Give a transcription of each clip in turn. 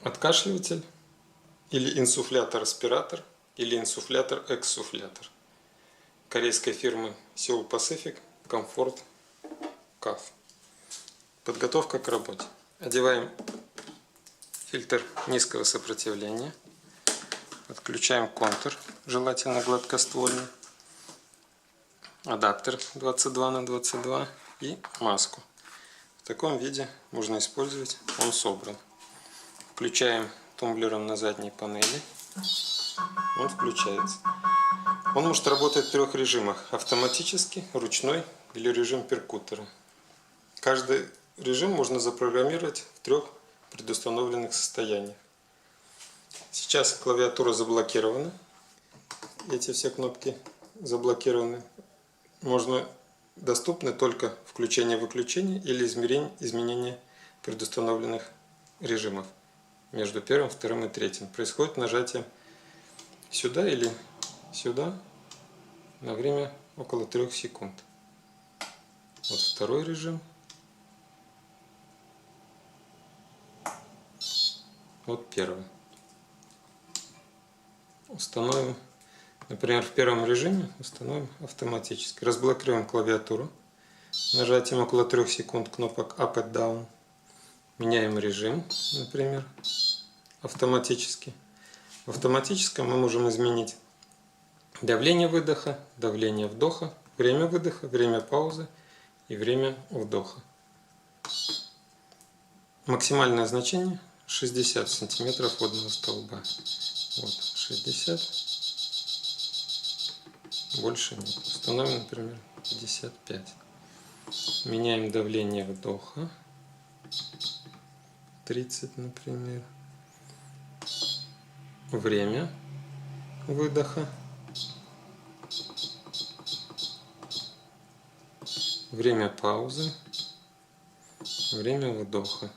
откашливатель или инсуфлятор-аспиратор или инсуфлятор-экссуфлятор корейской фирмы Seoul Pacific Comfort CAF. Подготовка к работе. Одеваем фильтр низкого сопротивления, отключаем контур, желательно гладкоствольный, адаптер 22×22 и маску. В таком виде можно использовать, он собран. Включаем тумблером на задней панели, он включается. Он может работать в 3 режимах: автоматически, ручной или режим перкутера. Каждый режим можно запрограммировать в 3 предустановленных состояниях. Сейчас клавиатура заблокирована, эти все кнопки заблокированы. Доступны только включение-выключение или изменение предустановленных режимов между 1, 2 и 3. Происходит нажатием сюда или сюда на время около 3 секунд. Вот 2 режим. Вот 1. Установим, например, в 1 режиме установим автоматически. Разблокируем клавиатуру нажатием около 3 секунд кнопок Up и Down. Меняем режим, например, автоматически. В автоматическом мы можем изменить давление выдоха, давление вдоха, время выдоха, время паузы и время вдоха. Максимальное значение 60 сантиметров водного столба. Вот 60. Больше нет. Установим, например, 55. Меняем давление вдоха. 30, например. Время выдоха. Время паузы. Время вдоха.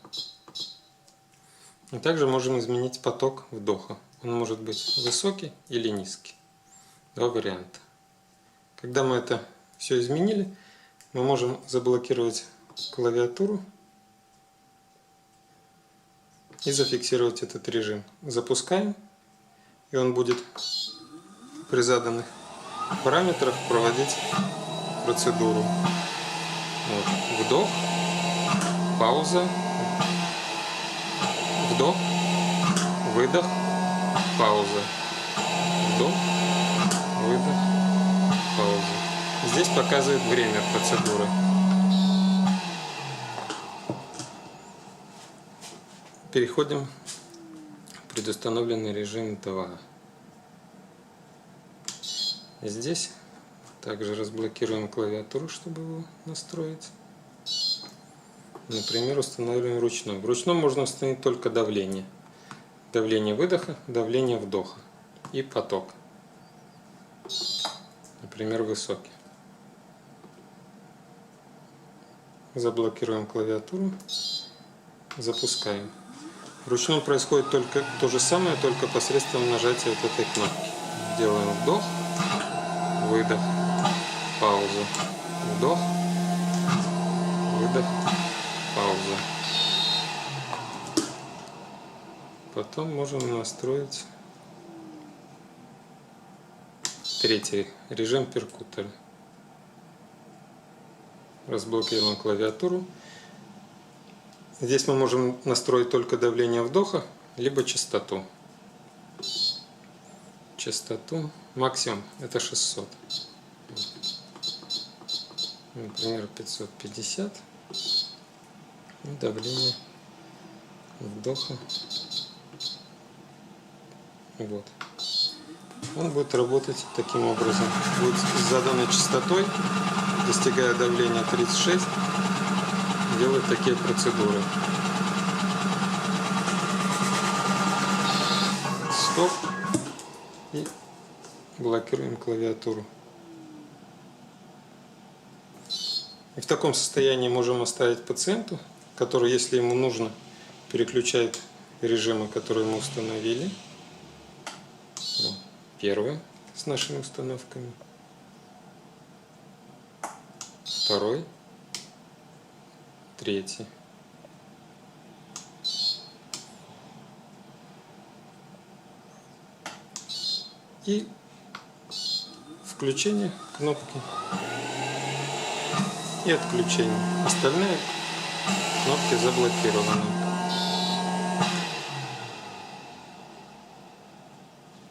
И также можем изменить поток вдоха. Он может быть высокий или низкий. 2 варианта. Когда мы это все изменили, мы можем заблокировать клавиатуру и зафиксировать этот режим. Запускаем, и он будет при заданных параметрах проводить процедуру. Вот. Вдох, пауза, вдох, выдох, пауза, вдох, выдох, пауза. Здесь показывает время процедуры. Переходим в предустановленный режим 2. Здесь также разблокируем клавиатуру, чтобы его настроить. Например, устанавливаем ручной. В ручном можно установить только давление. Давление выдоха, давление вдоха и поток. Например, высокий. Заблокируем клавиатуру, запускаем. В ручном происходит только то же самое, только посредством нажатия вот этой кнопки. Делаем вдох, выдох, паузу, вдох, выдох, пауза. Потом можем настроить 3 режим перкутера. Разблокируем клавиатуру. Здесь мы можем настроить только давление вдоха, либо частоту. Частоту максимум это 600. Например, 550. И давление вдоха. Вот. Он будет работать таким образом. Будет с заданной частотой, достигая давления 36, делать такие процедуры. Стоп. И блокируем клавиатуру. И в таком состоянии можем оставить пациенту, который, если ему нужно, переключает режимы, которые мы установили. Первый с нашими установками. 2, 3. и включение кнопки и отключение. Остальные кнопки заблокированы.